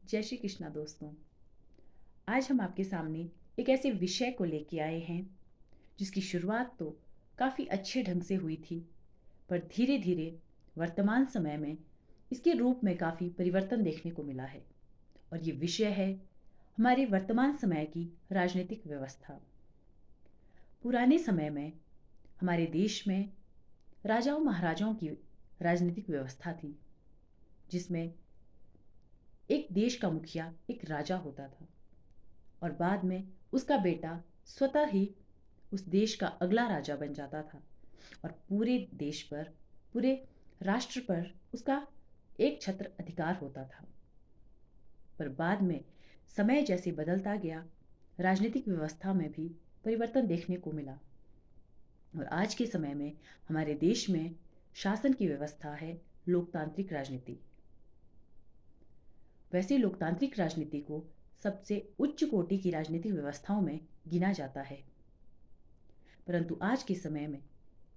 जय श्री कृष्णा दोस्तों। आज हम आपके सामने एक ऐसे विषय को लेके आए हैं जिसकी शुरुआत तो काफ़ी अच्छे ढंग से हुई थी, पर धीरे धीरे वर्तमान समय में इसके रूप में काफ़ी परिवर्तन देखने को मिला है। और ये विषय है हमारे वर्तमान समय की राजनीतिक व्यवस्था। पुराने समय में हमारे देश में राजाओं महाराजाओं की राजनीतिक व्यवस्था थी, जिसमें एक देश का मुखिया एक राजा होता था और बाद में उसका बेटा स्वतः ही उस देश का अगला राजा बन जाता था और पूरे देश पर, पूरे राष्ट्र पर उसका एक छत्र अधिकार होता था। पर बाद में समय जैसे बदलता गया, राजनीतिक व्यवस्था में भी परिवर्तन देखने को मिला और आज के समय में हमारे देश में शासन की व्यवस्था है लोकतांत्रिक राजनीति। वैसे लोकतांत्रिक राजनीति को सबसे उच्च कोटि की राजनीतिक व्यवस्थाओं में गिना जाता है, परंतु आज के समय में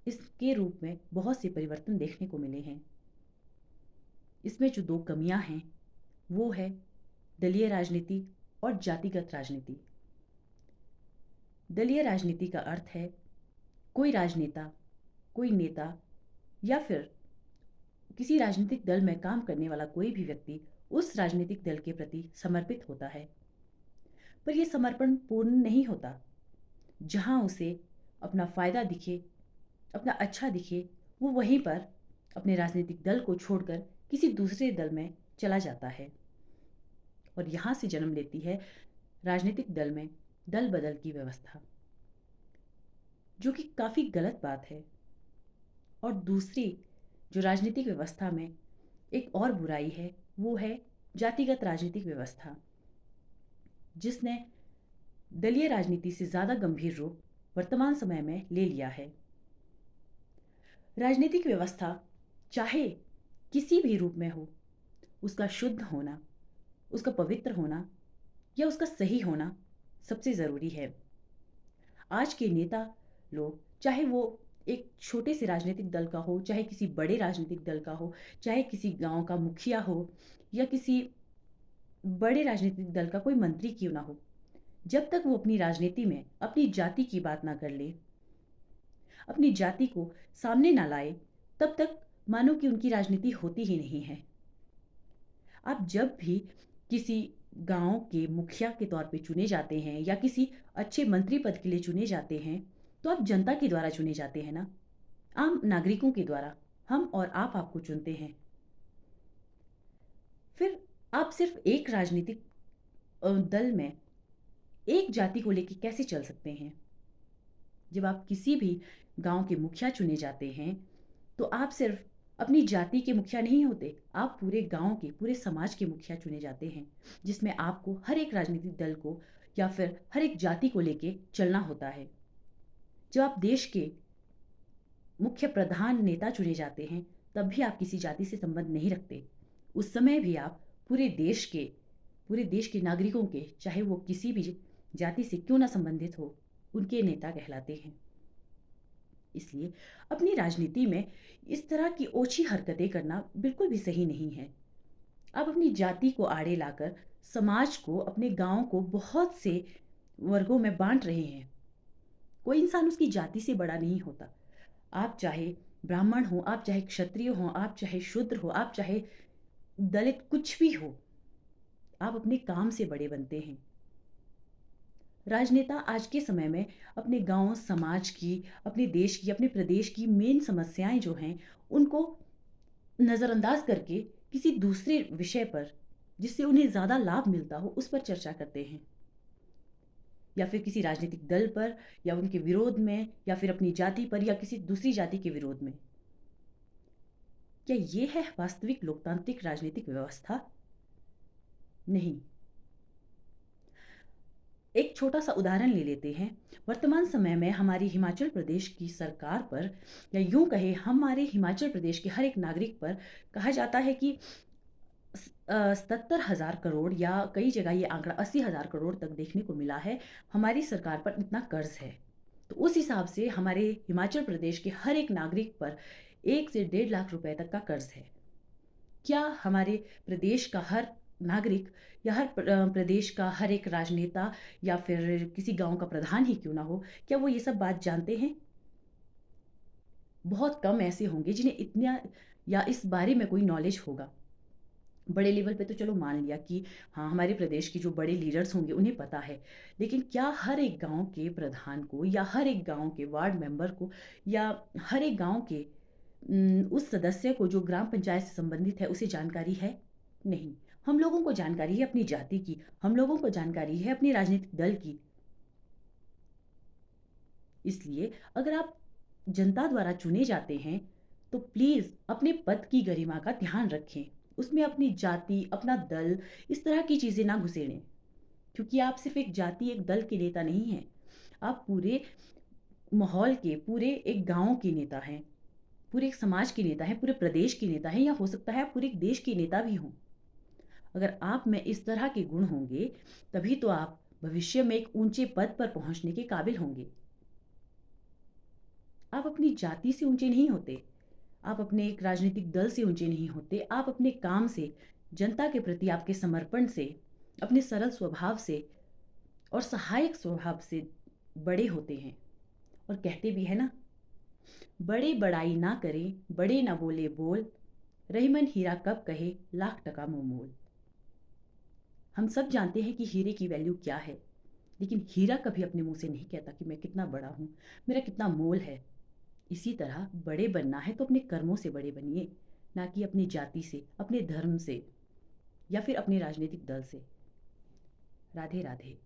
इसके रूप में बहुत से परिवर्तन देखने को मिले हैं। इसमें जो दो कमियां हैं वो है दलीय राजनीति और जातिगत राजनीति। दलीय राजनीति का अर्थ है कोई राजनेता, कोई नेता या फिर किसी राजनीतिक दल में काम करने वाला कोई भी व्यक्ति उस राजनीतिक दल के प्रति समर्पित होता है, पर यह समर्पण पूर्ण नहीं होता। जहां उसे अपना फायदा दिखे, अपना अच्छा दिखे, वो वहीं पर अपने राजनीतिक दल को छोड़कर किसी दूसरे दल में चला जाता है और यहां से जन्म लेती है राजनीतिक दल में दल बदल की व्यवस्था, जो कि काफी गलत बात है। और दूसरी जो राजनीतिक व्यवस्था में एक और बुराई है वो है जातिगत राजनीतिक व्यवस्था, जिसने दलीय राजनीति से ज्यादा गंभीर रूप वर्तमान समय में ले लिया है। राजनीतिक व्यवस्था चाहे किसी भी रूप में हो, उसका शुद्ध होना, उसका पवित्र होना या उसका सही होना सबसे जरूरी है। आज के नेता लोग, चाहे वो एक छोटे से राजनीतिक दल का हो, चाहे किसी बड़े राजनीतिक दल का हो, चाहे किसी गांव का मुखिया हो या किसी बड़े राजनीतिक दल का कोई मंत्री क्यों ना हो, जब तक वो अपनी राजनीति में अपनी जाति की बात ना कर ले, अपनी जाति को सामने ना लाए, तब तक मानो कि उनकी राजनीति होती ही नहीं है। आप जब भी किसी गांव के मुखिया के तौर पे चुने जाते हैं या किसी अच्छे मंत्री पद के लिए चुने जाते हैं, तो आप जनता के द्वारा चुने जाते हैं ना, आम नागरिकों के द्वारा। हम और आप आपको चुनते हैं। फिर आप सिर्फ एक राजनीतिक दल में एक जाति को लेकर कैसे चल सकते हैं? जब आप किसी भी गांव के मुखिया चुने जाते हैं, तो आप सिर्फ अपनी जाति के मुखिया नहीं होते, आप पूरे गांव के, पूरे समाज के मुखिया चुने जाते हैं, जिसमें आपको हर एक राजनीतिक दल को या फिर हर एक जाति को लेके चलना होता है। जब आप देश के मुख्य प्रधान नेता चुने जाते हैं, तब भी आप किसी जाति से संबंध नहीं रखते। उस समय भी आप पूरे देश के नागरिकों के, चाहे वो किसी भी जाति से क्यों ना संबंधित हो, उनके नेता कहलाते हैं। इसलिए अपनी राजनीति में इस तरह की ओछी हरकतें करना बिल्कुल भी सही नहीं है। आप अपनी जाति को आड़े लाकर समाज को, अपने गांव को बहुत से वर्गों में बांट रहे हैं। कोई इंसान उसकी जाति से बड़ा नहीं होता। आप चाहे ब्राह्मण हो, आप चाहे क्षत्रिय हो, आप चाहे शूद्र हो, आप चाहे दलित, कुछ भी हो, आप अपने काम से बड़े बनते हैं। राजनेता आज के समय में अपने गांव समाज की, अपने देश की, अपने प्रदेश की मेन समस्याएं जो हैं उनको नज़रअंदाज करके किसी दूसरे विषय पर, जिससे उन्हें ज़्यादा लाभ मिलता हो, उस पर चर्चा करते हैं, या फिर किसी राजनीतिक दल पर या उनके विरोध में, या फिर अपनी जाति पर या किसी दूसरी जाति के विरोध में। क्या ये है वास्तविक लोकतांत्रिक राजनीतिक व्यवस्था? नहीं। एक छोटा सा उदाहरण ले लेते हैं। वर्तमान समय में हमारी हिमाचल प्रदेश की सरकार पर, या यूं कहे हमारे हिमाचल प्रदेश के हर एक नागरिक पर कहा जाता है कि 77,000 करोड़, या कई जगह ये आंकड़ा 80,000 करोड़ तक देखने को मिला है, हमारी सरकार पर इतना कर्ज है। तो उस हिसाब से हमारे हिमाचल प्रदेश के हर एक नागरिक पर 1 से 1.5 लाख रुपए तक का कर्ज है। क्या हमारे प्रदेश का हर नागरिक या प्रदेश का हर एक राजनेता या फिर किसी गाँव का प्रधान ही क्यों ना हो, क्या वो ये सब बात जानते हैं? बहुत कम ऐसे होंगे जिन्हें इतना या इस बारे में कोई नॉलेज होगा। बड़े लेवल पे तो चलो मान लिया कि हाँ, हमारे प्रदेश के जो बड़े लीडर्स होंगे उन्हें पता है। लेकिन क्या हर एक गाँव के प्रधान को या हर एक गाँव के वार्ड मेंबर को या हर एक गाँव के उस सदस्य को जो ग्राम पंचायत से संबंधित है उसे जानकारी है? नहीं। हम लोगों को जानकारी है अपनी जाति की, हम लोगों को जानकारी है अपने राजनीतिक दल की। इसलिए अगर आप जनता द्वारा चुने जाते हैं, तो प्लीज़ अपने पद की गरिमा का ध्यान रखें। उसमें अपनी जाति, अपना दल, इस तरह की चीज़ें ना घुसेड़ें। क्योंकि आप सिर्फ़ एक जाति, एक दल के नेता नहीं हैं। आप पूरे माहौल के, पूरे एक गाँव के नेता हैं, पूरे एक समाज के नेता हैं, पूरे प्रदेश के नेता हैं या हो सकता है आप पूरे एक देश के नेता भी हों। अगर आप में इस तरह के गुण होंगे, तभी तो आप भविष्य में एक ऊँचे पद पर पहुँचने के काबिल होंगे। आप अपनी जाति से ऊँचे नहीं होते। आप अपने एक राजनीतिक दल से ऊँचे नहीं होते। आप अपने काम से, जनता के प्रति आपके समर्पण से, अपने सरल स्वभाव से और सहायक स्वभाव से बड़े होते हैं। और कहते भी है ना, बड़े बड़ाई ना करें, बड़े ना बोले बोल, रहीमन हीरा कब कहे लाख टका मुँह मोल। हम सब जानते हैं कि हीरे की वैल्यू क्या है, लेकिन हीरा कभी अपने मुँह से नहीं कहता कि मैं कितना बड़ा हूँ, मेरा कितना मोल है। इसी तरह बड़े बनना है तो अपने कर्मों से बड़े बनिए, ना कि अपनी जाति से, अपने धर्म से या फिर अपने राजनीतिक दल से। राधे राधे।